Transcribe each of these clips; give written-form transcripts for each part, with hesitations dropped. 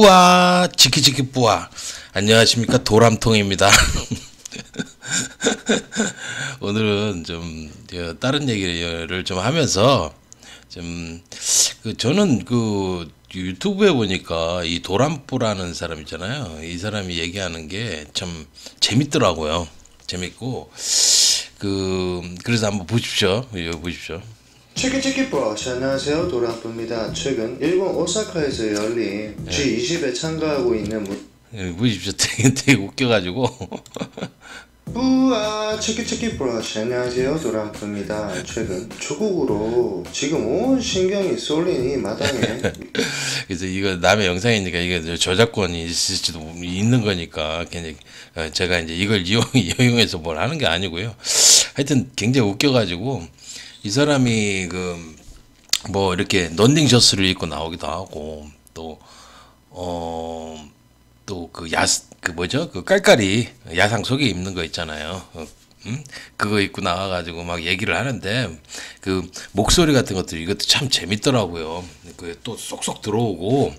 뿌아 지키지키 뿌아. 안녕하십니까, 도람통입니다. 오늘은 좀 다른 얘기를 좀 하면서 저는 유튜브에 보니까 이 도람뿌라는 사람 있잖아요. 이 사람이 얘기하는 게 참 재밌더라고요. 재밌고 그래서 한번 보십시오. 이거 보십시오. 치키치키 브러쉬, 안녕하세요, 도람뿌입니다. 최근 일본 오사카에서 열린 G20에 참가하고 있는 보십시오. 되게 웃겨가지고 뿌아 치키치키 브러쉬, 안녕하세요, 도람뿌입니다. 최근 조국으로 지금 온 신경이 쏠린 이 마당에 그래서 이거 남의 영상이니까 이게 저작권이 있을지도 있는 거니까 괜히 제가 이제 이걸 이용해서 뭘 하는 게 아니고요. 하여튼 굉장히 웃겨가지고 이 사람이 뭐 이렇게 런닝 셔츠를 입고 나오기도 하고 또 뭐죠? 깔깔이 야상 속에 입는 거 있잖아요. 그거 입고 나와가지고 막 얘기를 하는데 목소리 같은 것들 이것도 참 재밌더라고요. 또 쏙쏙 들어오고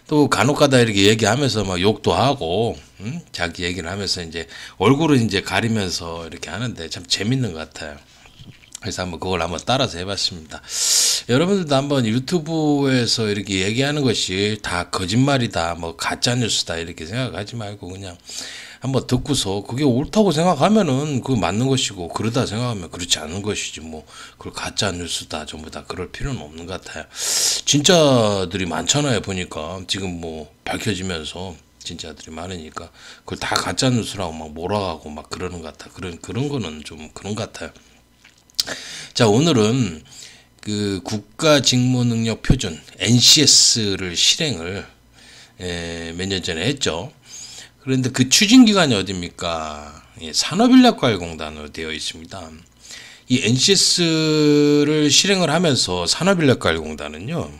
또 간혹가다 이렇게 얘기하면서 막 욕도 하고 자기 얘기를 하면서 이제 얼굴을 이제 가리면서 이렇게 하는데 참 재밌는 것 같아요. 그래서 그걸 한번 따라서 해봤습니다. 여러분들도 한번 유튜브에서 이렇게 얘기하는 것이 다 거짓말이다, 뭐 가짜뉴스다 이렇게 생각하지 말고 그냥 한번 듣고서 그게 옳다고 생각하면은 그거 맞는 것이고, 그러다 생각하면 그렇지 않은 것이지, 뭐 그걸 가짜뉴스다 전부 다 그럴 필요는 없는 것 같아요. 진짜들이 많잖아요. 보니까 지금 뭐 밝혀지면서 진짜들이 많으니까 그걸 다 가짜뉴스라고 막 몰아가고 막 그러는 것 같아. 그런 거는 좀 그런 것 같아요. 자, 오늘은 국가직무능력표준 NCS를 실행을 몇 년 전에 했죠. 그런데 그 추진기관이 어디입니까? 산업인력과학공단으로 되어 있습니다. 이 NCS를 실행을 하면서 산업인력과학공단은요,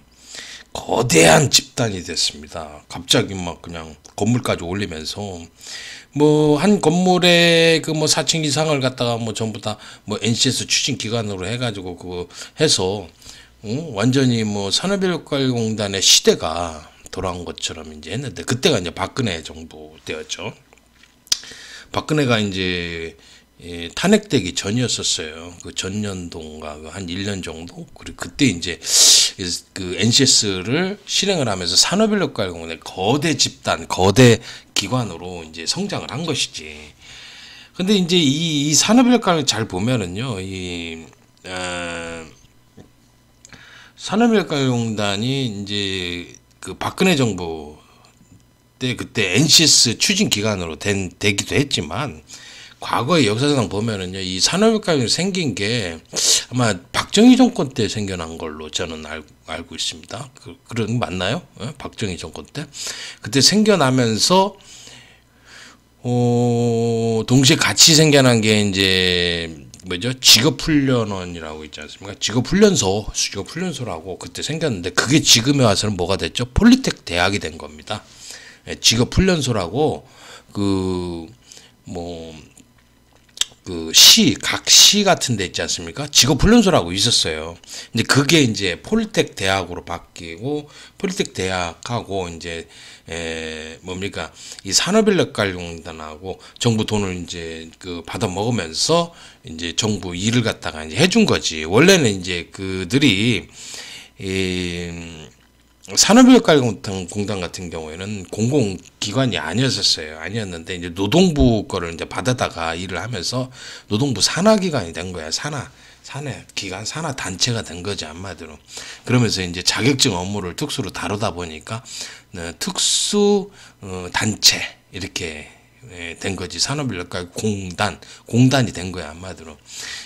거대한 집단이 됐습니다. 갑자기 막 그냥 건물까지 올리면서 뭐 한 건물에 뭐 4층 이상을 갖다가 뭐 전부 다 뭐 NCS 추진 기관으로 해가지고 그거 해서 완전히 뭐 산업인력과학공단의 시대가 돌아온 것처럼 이제 했는데, 그때가 이제 박근혜 정부 때였죠. 박근혜가 이제 탄핵되기 전이었었어요. 그 전년도인가 한 1년 정도. 그리고 그때 이제 NCS를 실행을 하면서 산업인력과학공단의 거대 집단, 거대 기관으로 이제 성장을 한 것이지. 근데 이제 이 산업인력과학을 잘 보면은요, 산업인력과학공단이 이제 박근혜 정부 때 그때 NCS 추진 기관으로 되기도 했지만, 과거의 역사상 보면은요, 이 산업인력과학이 생긴 게 아마 박정희 정권 때 생겨난 걸로 저는 알고 있습니다. 그런 거 맞나요? 박정희 정권 때 그때 생겨나면서 동시에 같이 생겨난 게 이제 뭐죠? 직업훈련원이라고 있지 않습니까? 직업훈련소라고 그때 생겼는데, 그게 지금에 와서는 뭐가 됐죠? 폴리텍 대학이 된 겁니다. 직업훈련소라고 각 시 같은 데 있지 않습니까? 직업훈련소라고 있었어요. 이제 그게 이제 폴리텍 대학으로 바뀌고, 폴리텍 대학하고 이제 뭡니까? 이 산업인력과학공단하고 정부 돈을 이제 받아 먹으면서 이제 정부 일을 갖다가 이제 해준 거지. 원래는 이제 그들이 산업인력과학공단 같은 경우에는 공공기관이 아니었는데, 이제 노동부 거를 이제 받아다가 일을 하면서 노동부 산하기관이 된 거야. 산하기관, 산하단체가 된 거지, 한마디로. 그러면서 이제 자격증 업무를 특수로 다루다 보니까 특수 단체 이렇게 된 거지. 산업인력과학공단이 된 거야, 한마디로.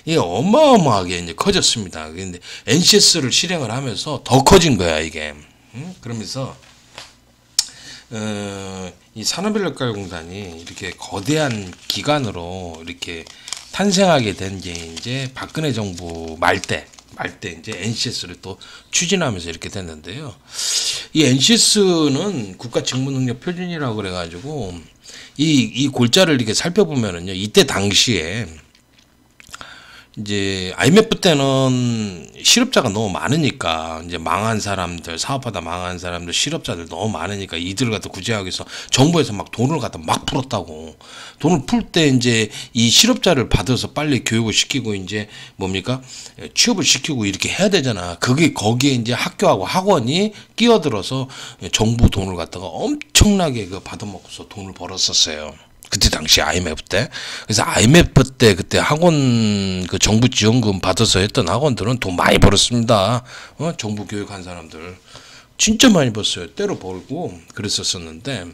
이게 어마어마하게 이제 커졌습니다. 근데 NCS를 실행을 하면서 더 커진 거야, 이게. 그러면서 이 산업인력과학공단이 이렇게 거대한 기관으로 이렇게 탄생하게 된 게 이제 박근혜 정부 말 때 이제 NCS를 또 추진하면서 이렇게 됐는데요. 이 NCS는 국가직무능력표준이라고 그래가지고 이 골자를 이렇게 살펴보면은요, 이때 당시에 이제 IMF 때는 실업자가 너무 많으니까 이제 망한 사람들, 사업하다 망한 사람들, 실업자들 너무 많으니까 이들을 갖다 구제하기 위해서 정부에서 막 돈을 갖다 막 풀었다고. 돈을 풀 때 이제 이 실업자를 받아서 빨리 교육을 시키고 이제 뭡니까? 취업을 시키고 이렇게 해야 되잖아. 그게 거기에 이제 학교하고 학원이 끼어들어서 정부 돈을 갖다가 엄청나게 그 받아먹고서 돈을 벌었었어요. 그때 당시 IMF 때. 그래서 IMF 때 그때 학원 그 정부 지원금 받아서 했던 학원들은 돈 많이 벌었습니다. 정부 교육한 사람들 진짜 많이 벌었어요. 때로 벌고 그랬었었는데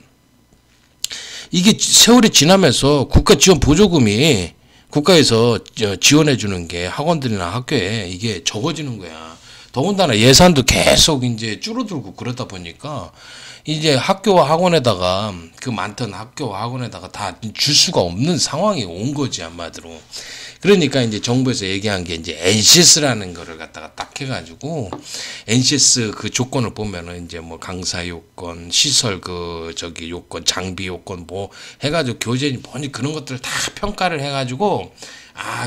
이게 세월이 지나면서 국가 지원 보조금이 국가에서 지원해 주는 게 학원들이나 학교에 이게 적어지는 거야. 더군다나 예산도 계속 이제 줄어들고 그러다 보니까 이제 학교와 학원에다가 그 많던 학교와 학원에다가 다 줄 수가 없는 상황이 온 거지 한마디로. 그러니까 이제 정부에서 얘기한 게 이제 NCS라는 거를 갖다가 딱 해가지고 NCS 그 조건을 보면은 이제 뭐 강사 요건, 시설 그 저기 요건, 장비 요건 뭐 해가지고 교재니 뭐니 그런 것들을 다 평가를 해가지고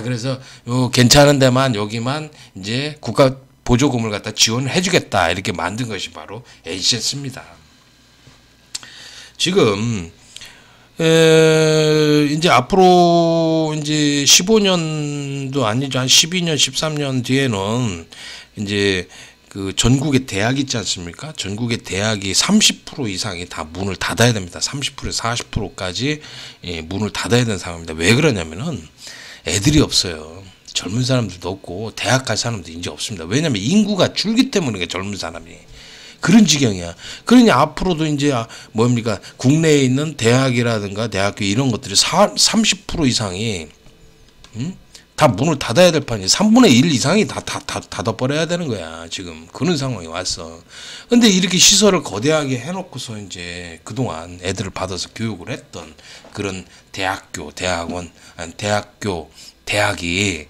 그래서 요 괜찮은 데만 여기만 이제 국가 보조금을 갖다 지원을 해주겠다 이렇게 만든 것이 바로 NCS입니다. 지금 이제 앞으로 이제 15년도 아니죠. 한 12년, 13년 뒤에는 이제 그 전국의 대학 있지 않습니까? 전국의 대학이 30% 이상이 다 문을 닫아야 됩니다. 30%에서 40%까지 문을 닫아야 되는 상황입니다. 왜 그러냐면은 애들이 없어요. 젊은 사람들도 없고 대학 갈 사람도 이제 없습니다. 왜냐면 인구가 줄기 때문에 젊은 사람이. 그런 지경이야. 그러니 앞으로도 이제 뭡니까 국내에 있는 대학이라든가 대학교 이런 것들이 30% 이상이 다 문을 닫아야 될 판이 3분의 1 이상이 다 닫아버려야 되는 거야. 지금 그런 상황이 왔어. 근데 이렇게 시설을 거대하게 해놓고서 이제 그동안 애들을 받아서 교육을 했던 그런 대학교, 대학원, 대학교, 대학이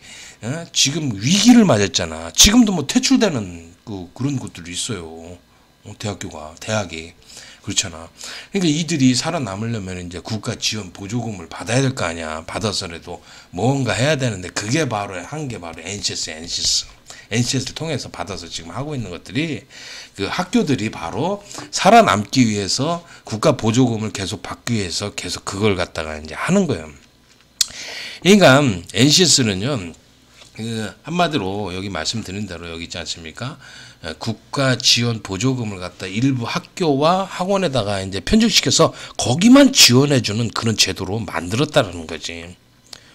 지금 위기를 맞았잖아. 지금도 뭐 퇴출되는 그런 곳들이 있어요. 대학이 그렇잖아. 그러니까 이들이 살아남으려면 이제 국가 지원 보조금을 받아야 될 거 아니야. 받아서라도 뭔가 해야 되는데 그게 바로 한 게 바로 NCS를 통해서 받아서 지금 하고 있는 것들이 그 학교들이 바로 살아남기 위해서 국가 보조금을 계속 받기 위해서 계속 그걸 갖다가 이제 하는 거예요. 그러니까 NCS는요. 그 한마디로 여기 말씀드린 대로 여기 있지 않습니까? 국가 지원 보조금을 갖다 일부 학교와 학원에다가 이제 편중시켜서 거기만 지원해주는 그런 제도로 만들었다는 거지.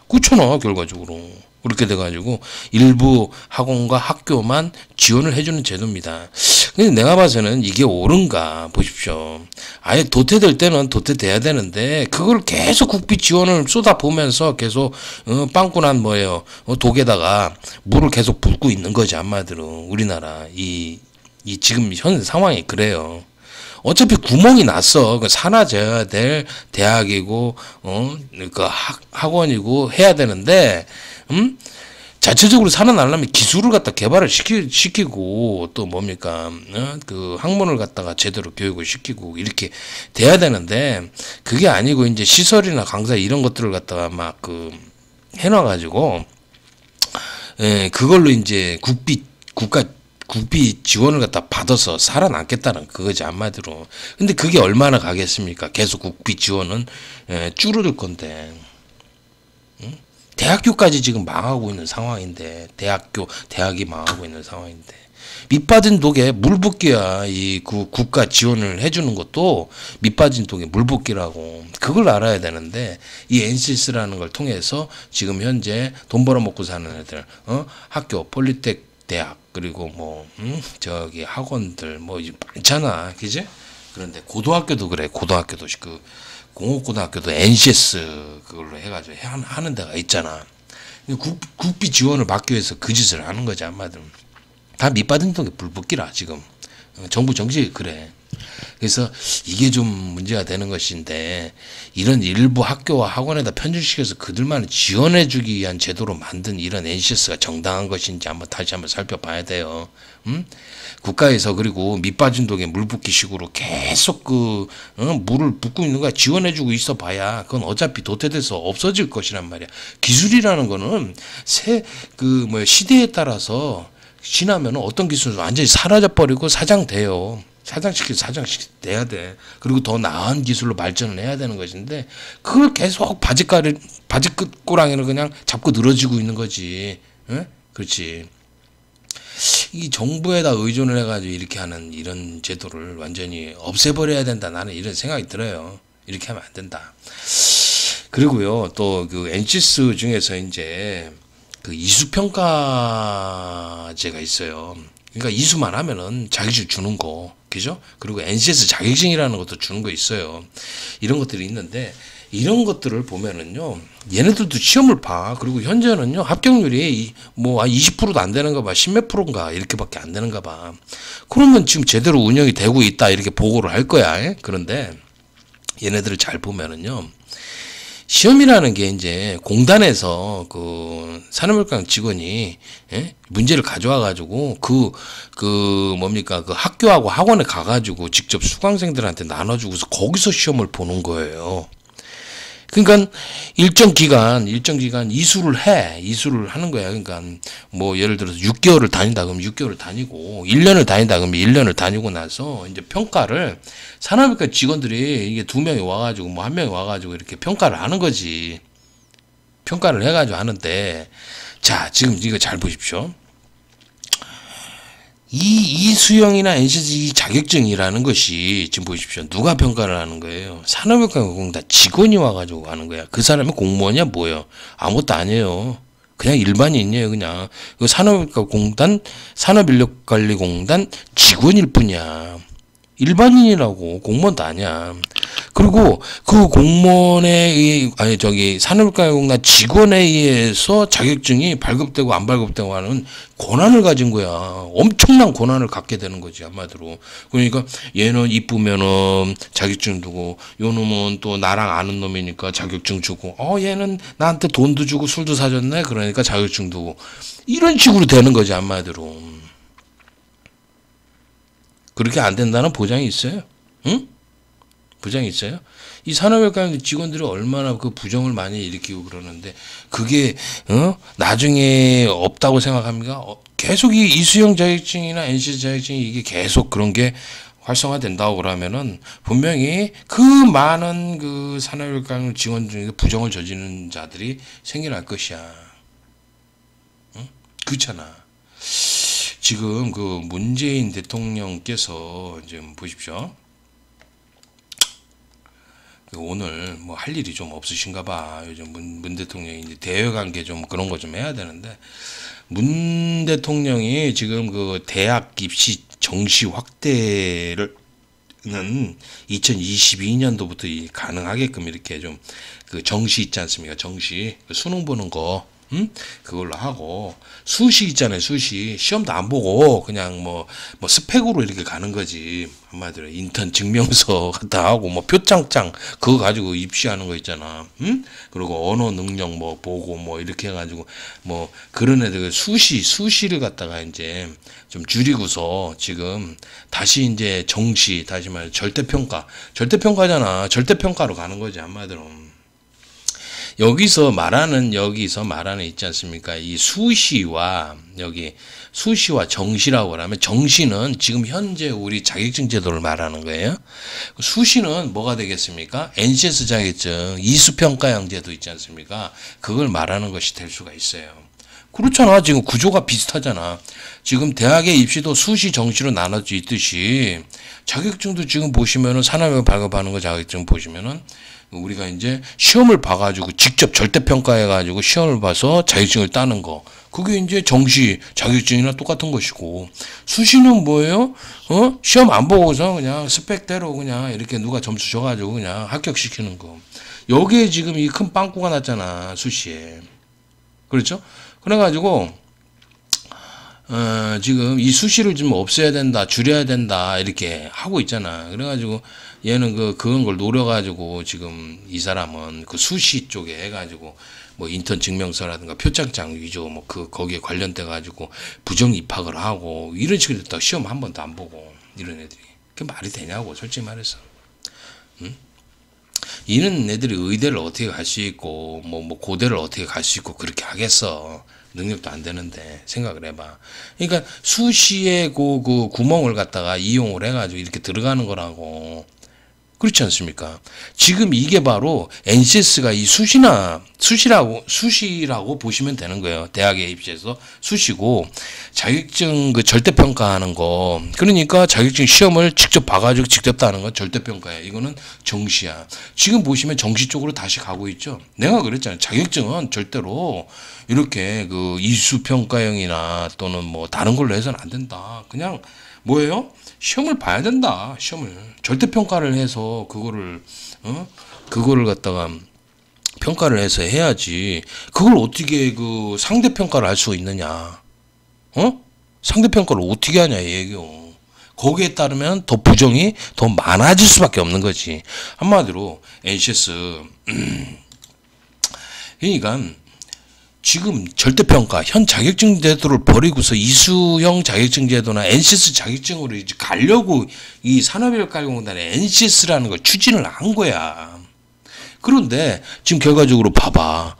그렇잖아 결과적으로. 그렇게 돼가지고 일부 학원과 학교만 지원을 해주는 제도입니다. 근데 내가 봐서는 이게 옳은가 보십시오. 아예 도태될 때는 도태돼야 되는데 그걸 계속 국비 지원을 쏟아보면서 계속 빵꾸난 뭐예요 독에다가 물을 계속 붓고 있는 거지 한마디로. 우리나라 이 지금 현 상황이 그래요. 어차피 구멍이 났어. 사라져야 될 대학이고 그 학원이고 해야 되는데 자체적으로 살아나려면 기술을 갖다 개발을 시키고 또 뭡니까 그 학문을 갖다가 제대로 교육을 시키고 이렇게 돼야 되는데 그게 아니고 이제 시설이나 강사 이런 것들을 갖다가 막 그 해놔가지고 그걸로 이제 국비 지원을 갖다 받아서 살아남겠다는 그거지 한마디로. 근데 그게 얼마나 가겠습니까? 계속 국비 지원은 줄어들 건데. 대학교까지 지금 망하고 있는 상황인데 대학이 망하고 있는 상황인데 밑빠진 독에 물 붓기야. 이 국가 지원을 해주는 것도 밑빠진 독에 물 붓기라고. 그걸 알아야 되는데 이 NCS라는 걸 통해서 지금 현재 돈 벌어먹고 사는 애들 학교 폴리텍 대학 그리고 뭐 저기 학원들 뭐 많잖아, 그지? 그런데 고등학교도 그래. 고등학교도 그 공업고등학교도 NCS 그걸로 해가지고 하는 데가 있잖아. 국비 지원을 받기 위해서 그 짓을 하는 거지 한마디로. 다 밑받은 독에 불 붙기라 지금. 정부 정책이 그래. 그래서 이게 좀 문제가 되는 것인데, 이런 일부 학교와 학원에다 편중시켜서 그들만을 지원해주기 위한 제도로 만든 이런 NCS가 정당한 것인지 다시 한번 살펴봐야 돼요. 국가에서 그리고 밑빠진 독에 물 붓기 식으로 계속 물을 붓고 있는 거야. 지원해주고 있어 봐야 그건 어차피 도태돼서 없어질 것이란 말이야. 기술이라는 거는 시대에 따라서 지나면 어떤 기술은 완전히 사라져버리고 사장돼요. 사장시켜야 돼. 그리고 더 나은 기술로 발전을 해야 되는 것인데, 그걸 계속 바지끝꼬랑이를 그냥 잡고 늘어지고 있는 거지. 응? 그렇지. 이 정부에다 의존을 해가지고 이렇게 하는 이런 제도를 완전히 없애버려야 된다. 나는 이런 생각이 들어요. 이렇게 하면 안 된다. 그리고요, 또 그 NCS 중에서 이제 그 이수평가제가 있어요. 그러니까 이수만 하면은 자격증 주는 거, 그죠? 그리고 NCS 자격증이라는 것도 주는 거 있어요. 이런 것들이 있는데, 이런 것들을 보면은요, 얘네들도 시험을 봐. 그리고 현재는요, 합격률이 뭐 20%도 안 되는가 봐. 10몇 프로인가 이렇게밖에 안 되는가 봐. 그러면 지금 제대로 운영이 되고 있다 이렇게 보고를 할 거야. 그런데 얘네들을 잘 보면은요, 시험이라는 게 이제 공단에서 그 산업혈관 직원이 문제를 가져와 가지고 그 학교하고 학원에 가 가지고 직접 수강생들한테 나눠주고서 거기서 시험을 보는 거예요. 그러니까 일정 기간 이수를 하는 거야. 그러니까 뭐 예를 들어서 6개월을 다닌다 그러면 6개월을 다니고, 1년을 다닌다 그러면 1년을 다니고 나서 이제 평가를 산업인과 직원들이 이게 2명이 와가지고 뭐 1명이 와가지고 이렇게 평가를 하는 거지. 평가를 해가지고 하는데, 자, 지금 이거 잘 보십시오. 이 수형이나 NCS 자격증이라는 것이 지금 보십시오. 누가 평가를 하는 거예요? 산업인과공단 직원이 와가지고 하는 거야. 그 사람이 공무원이야 뭐예요? 아무것도 아니에요. 그냥 일반인이에요. 그냥 그 산업인력관리공단 직원일 뿐이야. 일반인이라고, 공무원도 아니야. 그리고 그 산업인력관리공단 직원에 의해서 자격증이 발급되고 안 발급되고 하는 권한을 가진 거야. 엄청난 권한을 갖게 되는 거지, 한마디로. 그러니까 얘는 이쁘면은 자격증 주고, 요 놈은 또 나랑 아는 놈이니까 자격증 주고, 얘는 나한테 돈도 주고 술도 사줬네, 그러니까 자격증 주고, 이런 식으로 되는 거지, 한마디로. 그렇게 안 된다는 보장이 있어요? 응? 부장이 있어요? 이 산업혈관 직원들이 얼마나 그 부정을 많이 일으키고 그러는데, 그게 나중에 없다고 생각합니까? 계속 이 이수형 자격증이나 NCS 자격증이 이게 계속 그런 게 활성화된다고 그러면은 분명히 그 많은 그 산업혈관 직원 중에 부정을 저지르는 자들이 생겨날 것이야. 응? 그렇잖아. 지금 그 문재인 대통령께서 지금 보십시오. 오늘 뭐 할 일이 좀 없으신가 봐. 요즘 문 대통령이 이제 대외 관계 좀 그런 거 좀 해야 되는데, 문 대통령이 지금 그 대학 입시 정시 확대를 2022년도부터 가능하게끔 이렇게 좀 그 정시 있지 않습니까? 정시 수능 보는 거 그걸로 하고, 수시 있잖아요. 수시 시험도 안 보고 그냥 뭐 스펙으로 이렇게 가는 거지. 한마디로 인턴 증명서 갖다 하고 뭐 표창장 그거 가지고 입시하는 거 있잖아. 그리고 언어 능력 뭐 보고 뭐 이렇게 해가지고 뭐 그런 애들 수시를 갖다가 이제 좀 줄이고서 지금 다시 이제 정시, 다시 말해 절대평가잖아. 절대평가로 가는 거지, 한마디로. 여기서 말하는 있지 않습니까? 이 수시와 정시라고 하면, 정시는 지금 현재 우리 자격증 제도를 말하는 거예요. 수시는 뭐가 되겠습니까? NCS 자격증 이수평가형 제도 있지 않습니까? 그걸 말하는 것이 될 수가 있어요. 그렇잖아. 지금 구조가 비슷하잖아. 지금 대학의 입시도 수시, 정시로 나눠져 있듯이 자격증도 지금 보시면은 산업에 발급하는 거 자격증 보시면은 우리가 이제 시험을 봐가지고 직접 절대평가해가지고 시험을 봐서 자격증을 따는 거, 그게 이제 정시 자격증이나 똑같은 것이고, 수시는 뭐예요? 시험 안 보고서 그냥 스펙대로 그냥 이렇게 누가 점수 줘가지고 그냥 합격시키는 거. 여기에 지금 이 큰 빵꾸가 났잖아, 수시에. 그렇죠? 그래가지고 지금 이 수시를 좀 없애야 된다, 줄여야 된다, 이렇게 하고 있잖아. 그래가지고 얘는 그런 걸 노려가지고 지금 이 사람은 그 수시 쪽에 해가지고 뭐 인턴 증명서라든가 표창장 위조 뭐 거기에 관련돼가지고 부정 입학을 하고 이런 식으로 됐다가 시험 한 번도 안 보고 이런 애들이. 그게 말이 되냐고, 솔직히 말해서. 응? 이런 애들이 의대를 어떻게 갈 수 있고 뭐 고대를 어떻게 갈 수 있고 그렇게 하겠어. 능력도 안 되는데 생각을 해봐. 그러니까 수시에 그 구멍을 갖다가 이용을 해가지고 이렇게 들어가는 거라고. 그렇지 않습니까? 지금 이게 바로 NCS가 이 수시라고 보시면 되는 거예요. 대학에 입시해서 수시고, 자격증 그 절대평가하는 거. 그러니까 자격증 시험을 직접 봐가지고 직접 따는 건 절대평가예요. 이거는 정시야. 지금 보시면 정시 쪽으로 다시 가고 있죠. 내가 그랬잖아요. 자격증은 절대로 이렇게 그 이수평가형이나 또는 뭐 다른 걸로 해서는 안 된다. 그냥 뭐예요? 시험을 봐야 된다. 시험을 절대평가를 해서 그거를 갖다가 평가를 해서 해야지. 그걸 어떻게 그 상대평가를 할 수 있느냐? 상대평가를 어떻게 하냐 이 얘기요. 거기에 따르면 더 부정이 더 많아질 수밖에 없는 거지. 한마디로 NCS 그러니까 지금 절대평가 현 자격증 제도를 버리고서 이수형 자격증 제도나 NCS 자격증으로 이제 가려고 이 산업인력가공단에 NCS라는 걸 추진을 한 거야. 그런데 지금 결과적으로 봐봐.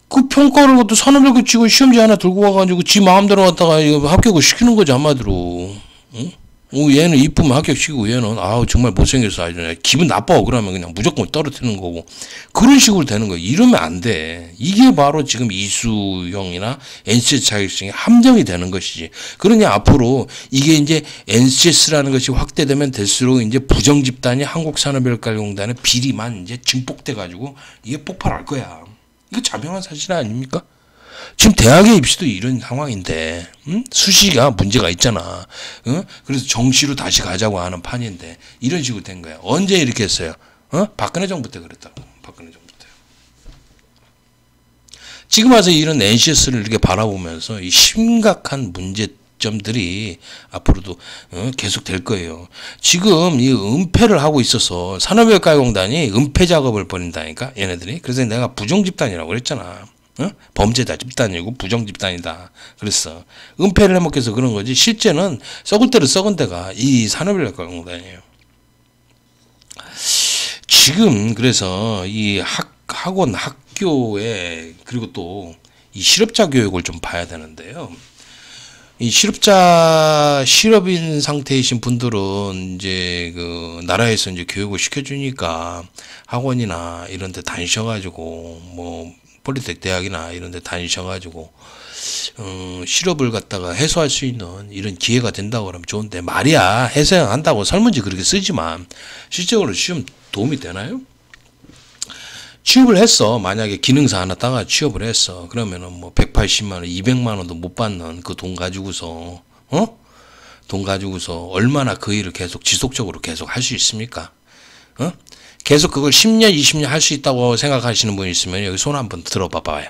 그 평가를 갖다 산업인력 치고 시험지 하나 들고 와가지고 지 마음대로 갖다가 합격을 시키는 거지, 한마디로. 응? 얘는 이쁘면 합격시키고 얘는 정말 못생겼어 아주 기분 나빠. 그러면 그냥 무조건 떨어뜨리는 거고 그런 식으로 되는 거예요. 이러면 안 돼. 이게 바로 지금 이수형이나 NCS 자격증이 함정이 되는 것이지. 그러니 앞으로 이게 이제 NCS라는 것이 확대되면 될수록 이제 부정 집단이 한국산업인력관리공단의 비리만 이제 증폭돼 가지고 이게 폭발할 거야. 이거 자명한 사실 아닙니까? 지금 대학의 입시도 이런 상황인데, 수시가 문제가 있잖아. 그래서 정시로 다시 가자고 하는 판인데 이런 식으로 된 거야. 언제 이렇게 했어요? 박근혜 정부 때 그랬다고. 박근혜 정부 때. 지금 와서 이런 NCS를 이렇게 바라보면서 이 심각한 문제점들이 앞으로도 계속 될 거예요. 지금 이 은폐를 하고 있어서 산업인력가공단이 은폐 작업을 벌인다니까 얘네들이. 그래서 내가 부정 집단이라고 그랬잖아. 범죄자 집단이고 부정 집단이다. 그랬어. 은폐를 해먹겠어 그런 거지. 실제는 썩을 대로 썩은 데가 이 산업인력가공단이에요. 지금 그래서 이 학원 학교에 그리고 또 이 실업자 교육을 좀 봐야 되는데요. 이 실업인 상태이신 분들은 이제 그 나라에서 이제 교육을 시켜주니까 학원이나 이런 데 다니셔가지고 뭐 폴리텍 대학이나 이런 데 다니셔가지고 실업을 갖다가 해소할 수 있는 이런 기회가 된다고 그러면 좋은데 말이야 해소한다고 설문지 그렇게 쓰지만 실제로 시험 도움이 되나요? 취업을 했어. 만약에 기능사 하나 따가 취업을 했어. 그러면은 뭐 180만 원, 200만 원도 못 받는 그 돈 가지고서 돈 가지고서 얼마나 그 일을 계속 지속적으로 계속 할 수 있습니까? 계속 그걸 10년, 20년 할 수 있다고 생각하시는 분이 있으면 여기 손 한번 들어봐 봐요.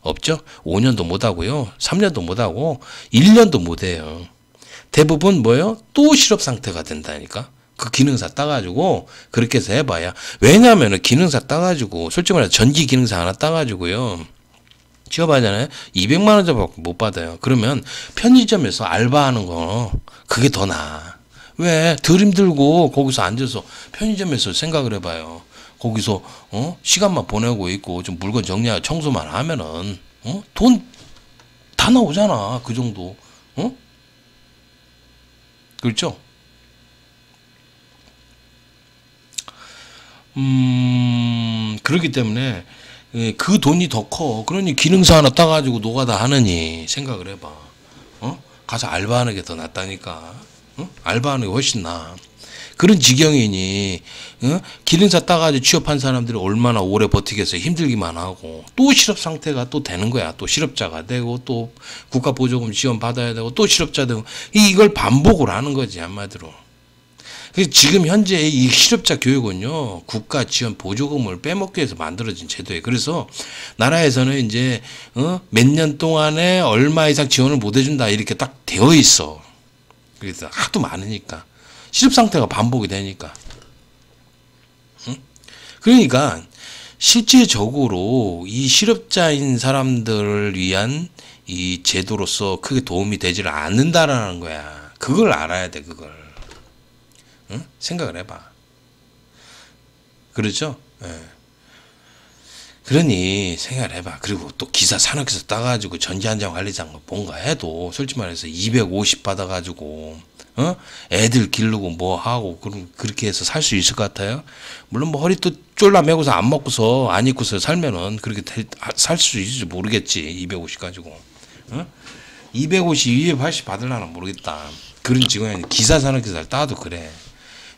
없죠? 5년도 못 하고요. 3년도 못 하고 1년도 못 해요. 대부분 뭐예요? 또 실업 상태가 된다니까. 그 기능사 따가지고 그렇게 해서 해봐야. 왜냐하면 기능사 따가지고 솔직히 말해서 전기 기능사 하나 따가지고요. 취업하잖아요. 200만 원 정도밖에 못 받아요. 그러면 편의점에서 알바하는 거 그게 더 나아. 왜? 덜 힘들고 거기서 앉아서 편의점에서 생각을 해봐요. 거기서 시간만 보내고 있고 좀 물건 정리하고 청소만 하면은 돈 다 나오잖아. 그 정도. 그렇죠? 그렇기 때문에 그 돈이 더 커. 그러니 기능사 하나 따가지고 노가다 하느니 생각을 해봐. 가서 알바하는 게 더 낫다니까. 알바하는 게 훨씬 나아. 그런 지경이니 기능사 따가지고 취업한 사람들이 얼마나 오래 버티겠어요. 힘들기만 하고 또 실업 상태가 또 되는 거야. 또 실업자가 되고 또 국가보조금 지원 받아야 되고 또 실업자 되고 이걸 반복을 하는 거지 한마디로. 그래서 지금 현재 이 실업자 교육은요, 국가 지원 보조금을 빼먹기 위해서 만들어진 제도예요. 그래서 나라에서는 이제 몇 년 동안에 얼마 이상 지원을 못 해준다 이렇게 딱 되어 있어. 그래서 하도 많으니까 실업 상태가 반복이 되니까. 그러니까 실제적으로 이 실업자인 사람들을 위한 이 제도로서 크게 도움이 되지를 않는다라는 거야. 그걸 알아야 돼, 그걸. 응? 생각을 해봐. 그렇죠? 예. 그러니 생각을 해봐. 그리고 또 기사 산업에서 따가지고 전지한정 관리장 뭔가 해도 솔직히 말해서 250 받아가지고 애들 기르고 뭐 하고 그럼 그렇게 해서 살 수 있을 것 같아요? 물론 뭐 허리 또 쫄라 매고서 안 먹고서 안 입고서 살면은 그렇게 살 수 있을지 모르겠지. 250 가지고 250, 280 받으려나 모르겠다. 그런 직원이 기사 산업에서 따도 그래.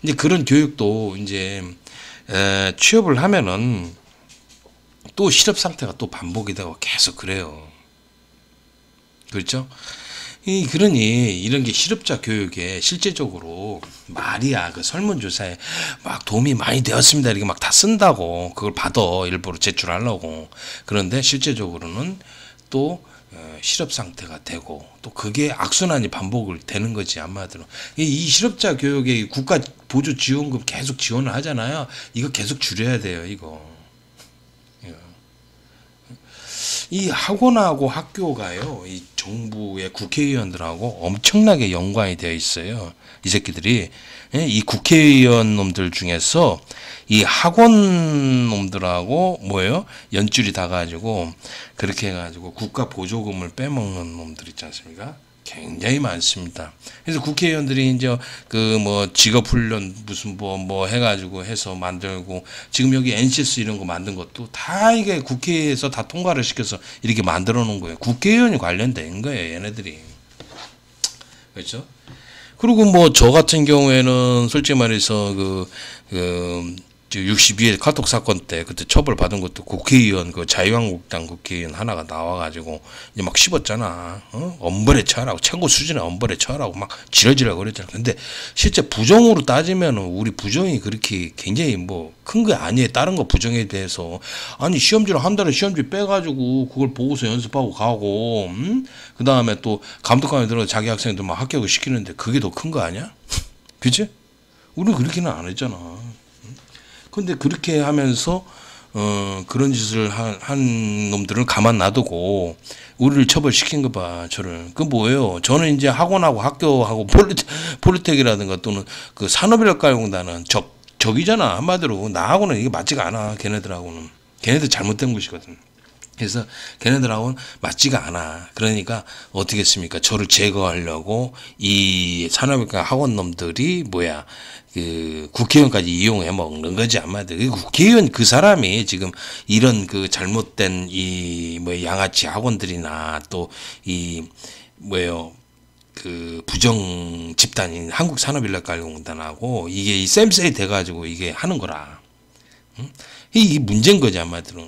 이제 그런 교육도 이제 취업을 하면은 또 실업 상태가 또 반복이 되고 계속 그래요. 그렇죠? 그러니 이런 게 실업자 교육에 실제적으로 말이야 그 설문조사에 막 도움이 많이 되었습니다 이렇게 막 다 쓴다고 그걸 받아 일부러 제출하려고. 그런데 실제적으로는 또 실업 상태가 되고 또 그게 악순환이 반복을 되는 거지. 한마디로 이 실업자 교육에 국가 보조 지원금 계속 지원을 하잖아요. 이거 계속 줄여야 돼요. 이거 이 학원하고 학교가요, 이 정부의 국회의원들하고 엄청나게 연관이 되어 있어요. 이 새끼들이 이 국회의원 놈들 중에서 이 학원 놈들하고 뭐예요? 연줄이 다 가지고 그렇게 해가지고 국가 보조금을 빼먹는 놈들 있지 않습니까? 굉장히 많습니다. 그래서 국회의원들이 이제 그 뭐 직업훈련 무슨 뭐 해가지고 해서 만들고 지금 여기 NCS 이런 거 만든 것도 다 이게 국회에서 다 통과를 시켜서 이렇게 만들어 놓은 거예요. 국회의원이 관련된 거예요, 얘네들이. 그렇죠? 그리고 뭐 저 같은 경우에는 솔직히 말해서 그 62회 카톡 사건 때 그때 처벌 받은 것도 국회의원 그 자유한국당 국회의원 하나가 나와가지고 이제 막 씹었잖아. 엄벌에 처하라고 최고 수준의 엄벌에 처하라고 막 지랄지랄 그랬잖아. 근데 실제 부정으로 따지면은 우리 부정이 그렇게 굉장히 뭐 큰 거 아니에요. 다른 거 부정에 대해서 아니 시험지를 한 달에 시험지 빼가지고 그걸 보고서 연습하고 가고 그 다음에 또 감독관에 들어가 자기 학생들 막 합격을 시키는데 그게 더 큰 거 아니야? 그치? 우리는 그렇게는 안 했잖아. 근데 그렇게 하면서 그런 짓을 한 놈들을 가만 놔두고 우리를 처벌시킨 거 봐. 저를. 그 뭐예요? 저는 이제 학원하고 학교하고 폴리텍이라든가 또는 그 산업인력가공단은 적이잖아. 한마디로 나하고는 이게 맞지가 않아. 걔네들하고는. 걔네들 잘못된 것이거든. 그래서 걔네들하고는 맞지가 않아. 그러니까 어떻게 했습니까? 저를 제거하려고 이 산업인과 학원 놈들이 뭐야 그 국회의원까지 이용해 먹는 거지. 아마도 국회의원 그 사람이 지금 이런 그 잘못된 이 뭐 양아치 학원들이나 또 이 뭐예요 그 부정 집단인 한국산업인력가공단하고 이게 이 쌤쌤이 돼가지고 이게 하는 거라. 응? 이 문제인 거지 아마도.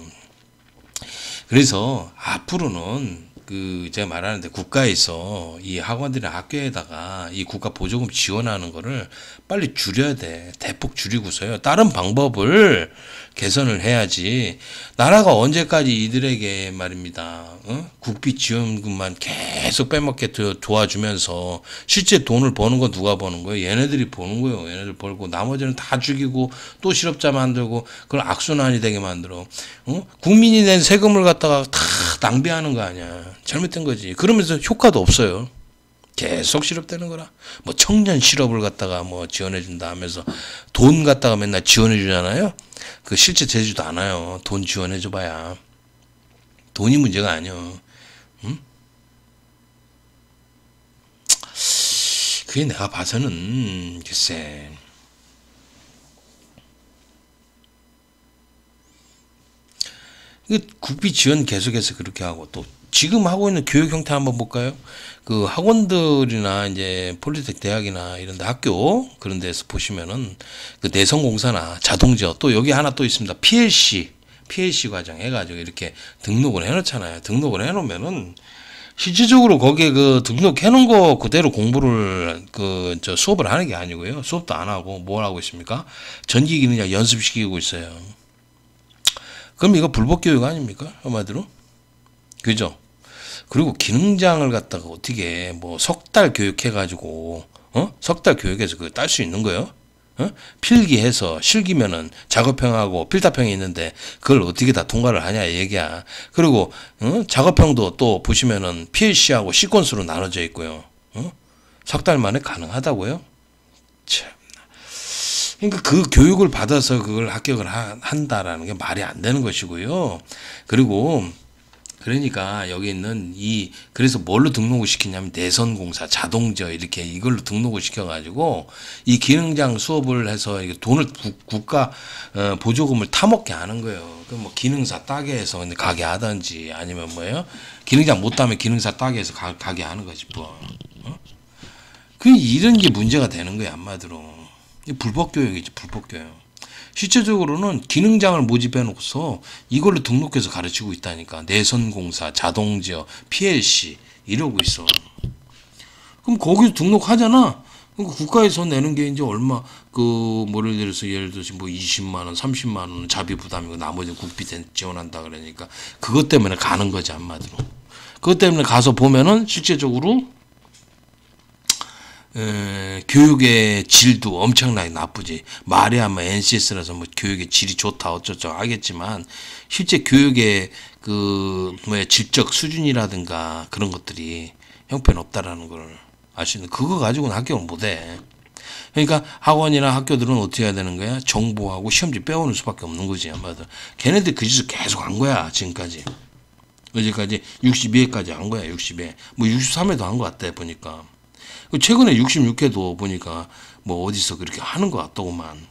그래서 앞으로는 그 제가 말하는데 국가에서 이 학원들이나 학교에다가 이 국가 보조금 지원하는 거를 빨리 줄여야 돼. 대폭 줄이고서요. 다른 방법을 개선을 해야지. 나라가 언제까지 이들에게 말입니다. 국비 지원금만 계속 빼먹게 도와주면서 실제 돈을 버는 건 누가 버는 거예요? 얘네들이 버는 거예요. 얘네들 벌고 나머지는 다 죽이고 또 실업자 만들고 그걸 악순환이 되게 만들어. 국민이 낸 세금을 갖다가 다 낭비하는 거 아니야. 잘못된 거지. 그러면서 효과도 없어요. 계속 실업되는 거라. 뭐 청년 실업을 갖다가 뭐 지원해준다 하면서 돈 갖다가 맨날 지원해주잖아요. 그 실제 되지도 않아요. 돈 지원해줘봐야. 돈이 문제가 아니요. 응? 그게 내가 봐서는 글쎄. 국비 지원 계속해서 그렇게 하고 또 지금 하고 있는 교육 형태 한번 볼까요? 그 학원들이나 이제 폴리텍 대학이나 이런 데 학교 그런 데서 보시면은 그 내성공사나 자동제어 또 여기 하나 또 있습니다. PLC 과정 해가지고 이렇게 등록을 해놓잖아요. 등록을 해놓으면은 실질적으로 거기에 그 등록해 놓은 거 그대로 공부를 수업을 하는 게 아니고요. 수업도 안 하고 뭘 하고 있습니까? 전기 기능장 연습시키고 있어요. 그럼 이거 불법 교육 아닙니까? 한마디로. 그죠? 그리고 기능장을 갖다가 어떻게 뭐 석 달 교육해 가지고 석 달 교육해서 그거 딸 수 있는 거예요? 필기해서 실기면은 작업형하고 필답형이 있는데 그걸 어떻게 다 통과를 하냐 얘기야. 그리고 작업형도 또 보시면은 PLC하고 시퀀스로 나눠져 있고요. 석 달 만에 가능하다고요? 참. 그러니까 그 교육을 받아서 그걸 합격을 한다라는 게 말이 안 되는 것이고요. 그리고 그러니까 여기 있는 그래서 뭘로 등록을 시키냐면 내선공사, 자동저 이렇게 이걸로 등록을 시켜가지고 이 기능장 수업을 해서 돈을 국가 보조금을 타먹게 하는 거예요. 그 뭐 기능사 따게 해서 가게 하든지 아니면 뭐예요? 기능장 못 따면 기능사 따게 해서 가게 하는 거지 뭐. 그 이런 게 문제가 되는 거야 한마디로. 불법 교육이지 불법 교육. 실제적으로는 기능장을 모집해 놓고서 이걸로 등록해서 가르치고 있다니까. 내선공사, 자동지어, PLC 이러고 있어. 그럼 거기서 등록하잖아. 그러니까 국가에서 내는 게 이제 얼마 예를 들어서 뭐 20만 원, 30만 원 자비 부담이고 나머지는 국비 지원한다 그러니까 그것 때문에 가는 거지 한마디로. 그것 때문에 가서 보면은 실제적으로 교육의 질도 엄청나게 나쁘지. 말이야 뭐 NCS라서 뭐 교육의 질이 좋다 어쩌죠 하겠지만 실제 교육의 질적 수준이라든가 그런 것들이 형편없다라는 걸 알 수 있는. 그거 가지고는 합격을 못해. 그러니까 학원이나 학교들은 어떻게 해야 되는 거야? 정보하고 시험지 빼오는 수밖에 없는 거지. 아마도 걔네들 그 짓을 계속 한 거야 지금까지. 어제까지 62회까지 한 거야. 60회 뭐 63회도 한 것 같아 보니까. 최근에 66회도 보니까 뭐 어디서 그렇게 하는 것 같더구만.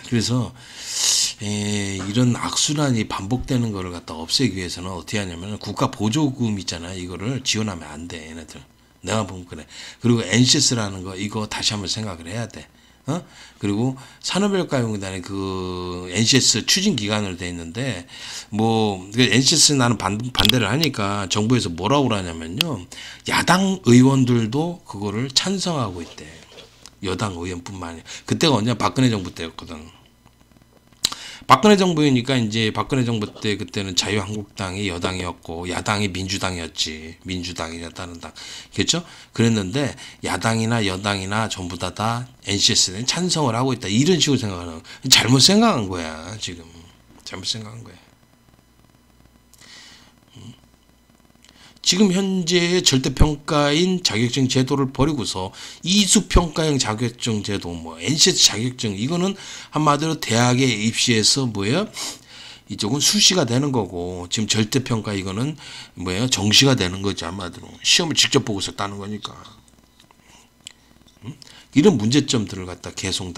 그래서 이런 악순환이 반복되는 거를 갖다 없애기 위해서는 어떻게 하냐면 국가 보조금 있잖아. 이거를 지원하면 안 돼. 얘네들. 내가 보면 그래. 그리고 NCS라는 거 이거 다시 한번 생각을 해야 돼. 그리고 산업인력가용단에 NCS 추진 기관으로 돼 있는데 NCS 나는 반대를 하니까 정부에서 뭐라고 그러냐면요. 야당 의원들도 그거를 찬성하고 있대. 여당 의원뿐만 아니라. 그때가 언제 박근혜 정부 때였거든. 박근혜 정부이니까 이제 박근혜 정부 때 그때는 자유한국당이 여당이었고 야당이 민주당이었지. 민주당이냐 다른 당. 그렇죠? 그랬는데 야당이나 여당이나 전부 다 NCS는 찬성을 하고 있다. 이런 식으로 생각하는. 잘못 생각한 거야. 지금. 잘못 생각한 거야. 지금 현재의 절대평가인 자격증 제도를 버리고서 이수평가형 자격증 제도, NCS 자격증, 이거는 한마디로 대학에 입시해서 이쪽은 수시가 되는 거고, 지금 절대평가 이거는 정시가 되는 거지, 한마디로. 시험을 직접 보고서 따는 거니까. 이런 문제점들을 갖다 계속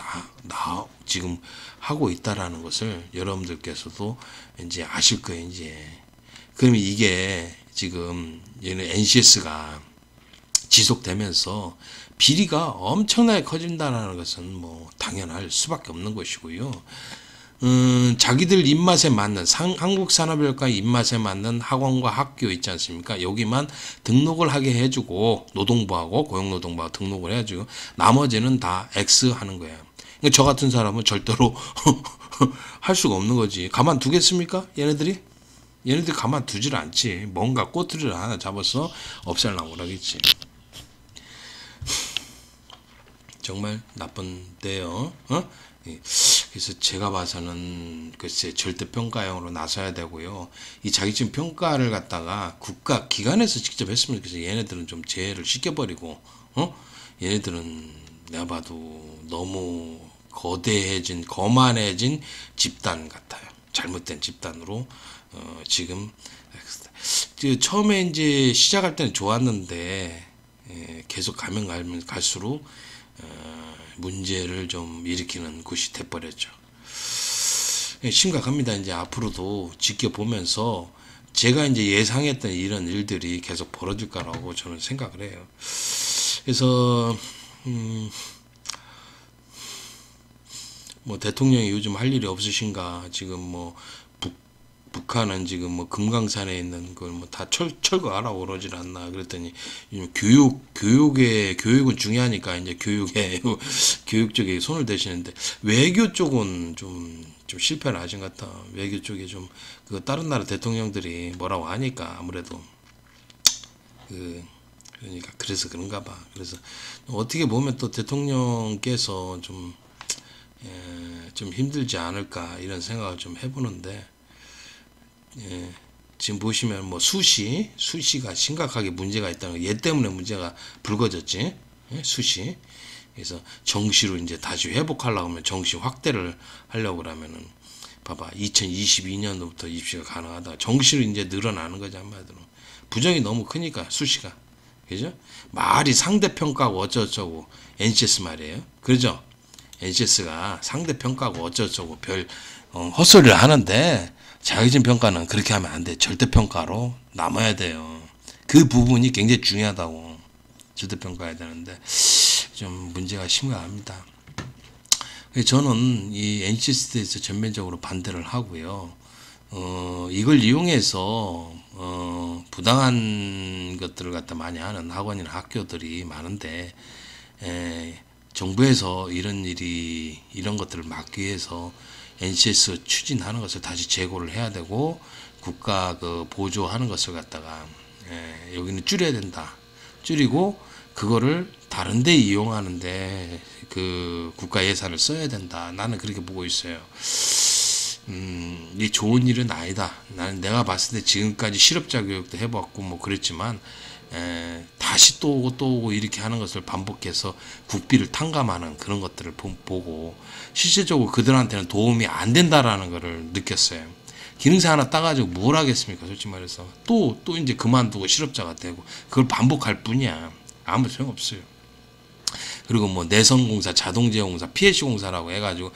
지금 하고 있다라는 것을 여러분들께서도 이제 아실 거예요, 이제. 그러면 이게 지금 얘는 NCS가 지속되면서 비리가 엄청나게 커진다는 것은 당연할 수밖에 없는 것이고요. 자기들 입맛에 맞는 한국산업인력과 입맛에 맞는 학원과 학교 있지 않습니까? 여기만 등록을 하게 해주고 노동부하고 고용노동부하고 등록을 해가지고 나머지는 다 X 하는 거예요. 그러니까 저 같은 사람은 절대로 할 수가 없는 거지. 가만두겠습니까? 얘네들이 가만두질 않지. 뭔가 꼬투리를 하나 잡아서 없애려고 그러겠지. 정말 나쁜데요. 그래서 제가 봐서는 글쎄 절대평가형으로 나서야 되고요. 이 자격증 평가를 갖다가 국가 기관에서 직접 했으면 좋겠어요. 얘네들은 좀 제해를 시켜버리고 얘네들은 내가 봐도 너무 거만해진 집단 같아요. 잘못된 집단으로 지금 처음에 이제 시작할 때는 좋았는데 계속 가면 갈수록 문제를 좀 일으키는 곳이 돼버렸죠. 심각합니다. 이제 앞으로도 지켜보면서 제가 이제 예상했던 이런 일들이 계속 벌어질 거라고 저는 생각을 해요. 그래서 대통령이 요즘 할 일이 없으신가, 지금 북한은 지금 뭐 금강산에 있는 걸 뭐 다 철거하라고 그러질 않나 그랬더니 교육은 중요하니까 이제 교육 쪽에 손을 대시는데 외교 쪽은 좀 실패를 하신 것 같아. 외교 쪽에 좀 그 다른 나라 대통령들이 뭐라고 하니까 아무래도 그러니까 그래서 그런가 봐. 그래서 어떻게 보면 또 대통령께서 좀 힘들지 않을까 이런 생각을 좀 해보는데, 지금 보시면 뭐 수시가 심각하게 문제가 있다는 거, 얘 때문에 문제가 불거졌지. 수시. 그래서 정시로 이제 다시 회복하려고 하면 정시 확대를 하려고 그러면은 봐봐 2022년도부터 입시가 가능하다. 정시로 이제 늘어나는 거지 한마디로. 부정이 너무 크니까 수시가. 그죠? 말이 상대평가고 어쩌고저쩌고 NCS 말이에요. 그죠? NCS가 상대평가고 어쩌고저쩌고 별 헛소리를 하는데 자기진 평가는 그렇게 하면 안 돼. 절대평가로 남아야 돼요. 그 부분이 굉장히 중요하다고. 절대평가해야 되는데 좀 문제가 심각합니다. 저는 이 NCS에 대해서 전면적으로 반대를 하고요. 이걸 이용해서 부당한 것들을 갖다 많이 하는 학원이나 학교들이 많은데, 정부에서 이런 것들을 막기 위해서 NCS 추진하는 것을 다시 재고를 해야 되고, 국가 그 보조하는 것을 갖다가 여기는 줄여야 된다. 줄이고 그거를 다른 데 이용하는데 그 국가 예산을 써야 된다. 나는 그렇게 보고 있어요. 이 좋은 일은 아니다. 나는 내가 봤을 때 지금까지 실업자 교육도 해봤고 뭐 그랬지만 다시 또 오고 이렇게 하는 것을 반복해서 국비를 탕감하는 그런 것들을 보고 실질적으로 그들한테는 도움이 안 된다라는 것을 느꼈어요. 기능사 하나 따가지고 뭘 하겠습니까? 솔직히 말해서 또 이제 그만두고 실업자가 되고 그걸 반복할 뿐이야. 아무 소용없어요. 그리고 뭐 내성공사, 자동제어공사, PLC공사라고 해가지고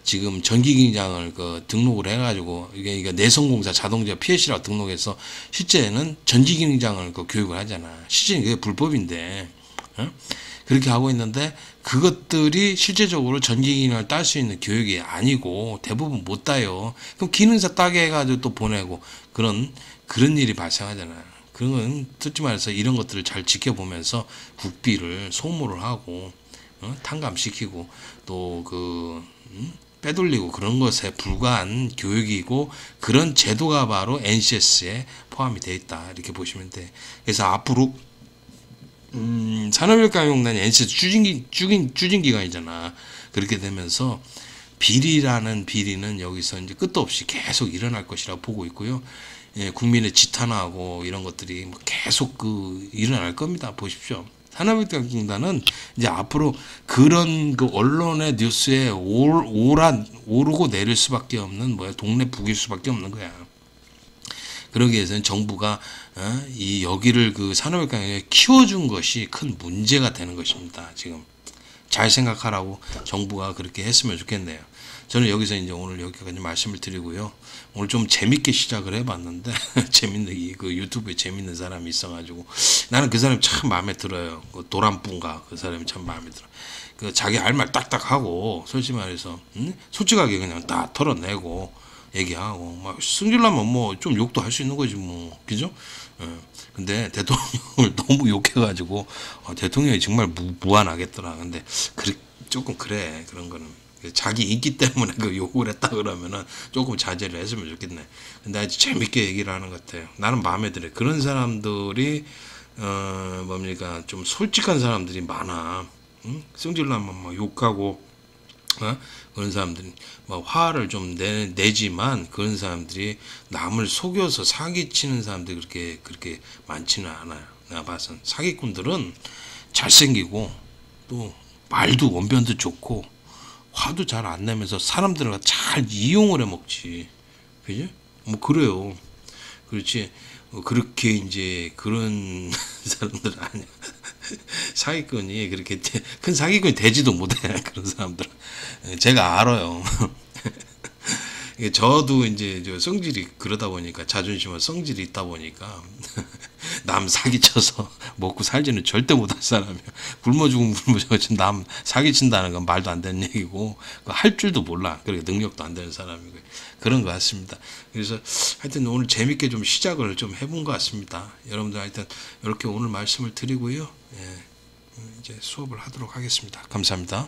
지금 전기공장을 등록을 해가지고 이게 내성공사, 자동제어, PLC라고 등록해서 실제는 전기공장을 교육을 하잖아. 실제는 그게 불법인데 그렇게 하고 있는데 그것들이 실제적으로 전기기능을 딸 수 있는 교육이 아니고 대부분 못 따요. 그럼 기능사 따게 해가지고 또 보내고 그런 일이 발생하잖아요. 그런 건 솔직히 말해서 이런 것들을 잘 지켜보면서 국비를 소모를 하고 탕감시키고 또 빼돌리고 그런 것에 불과한 교육이고 그런 제도가 바로 NCS에 포함이 되어 있다 이렇게 보시면 돼. 그래서 앞으로 산업인력강용단이 NCS 추진 기간이잖아. 그렇게 되면서 비리는 여기서 이제 끝도 없이 계속 일어날 것이라고 보고 있고요. 국민의 지탄하고 이런 것들이 계속 일어날 겁니다. 보십시오. 산업인력강용단은 이제 앞으로 그런 언론의 뉴스에 오르고 내릴 수밖에 없는 동네 북일 수밖에 없는 거야. 그러기 위해서는 정부가 여기를 산업인력강용에 키워준 것이 큰 문제가 되는 것입니다. 지금 잘 생각하라고 정부가 그렇게 했으면 좋겠네요. 저는 여기서 이제 오늘 여기까지 말씀을 드리고요. 오늘 좀 재밌게 시작을 해봤는데 재밌는 유튜브에 재밌는 사람이 있어가지고 나는 그 사람이 참 마음에 들어요. 도란뿐가 그 사람이 참 마음에 들어. 자기 할 말 딱딱하고 솔직히 말해서 솔직하게 그냥 다 털어내고 얘기하고 막 승질나면 뭐 좀 욕도 할 수 있는 거지 뭐 그죠? 근데 대통령을 너무 욕해가지고 대통령이 정말 무안하겠더라. 근데 조금 그래 그런 거는. 자기 인기 때문에 욕을 했다 그러면은 조금 자제를 했으면 좋겠네. 근데 아주 재밌게 얘기를 하는 것 같아요. 나는 마음에 들어요. 그런 사람들이 뭡니까 좀 솔직한 사람들이 많아. 승질나면 막 욕하고 그런 사람들이 화를 좀 내지만 그런 사람들이 남을 속여서 사기치는 사람들이 그렇게 많지는 않아요. 내가 봐선 사기꾼들은 잘생기고 또 말도 원변도 좋고 화도 잘 안 내면서 사람들을 잘 이용을 해 먹지. 그지? 뭐 그래요. 그렇지. 그렇게 이제 그런 사람들 아니야. 사기꾼이 그렇게 큰 사기꾼이 되지도 못해. 그런 사람들. 제가 알아요. 저도 이제 성질이 그러다 보니까 자존심과 성질이 있다 보니까 남 사기쳐서 먹고 살지는 절대 못할 사람이에요. 굶어 죽으면 굶어 죽었지 남 사기친다는 건 말도 안 되는 얘기고 할 줄도 몰라. 그러니까 능력도 안 되는 사람이고 그런 것 같습니다. 그래서 하여튼 오늘 재밌게 좀 시작을 좀 해본 것 같습니다. 여러분들 하여튼 이렇게 오늘 말씀을 드리고요. 예, 이제 수업을 하도록 하겠습니다. 감사합니다.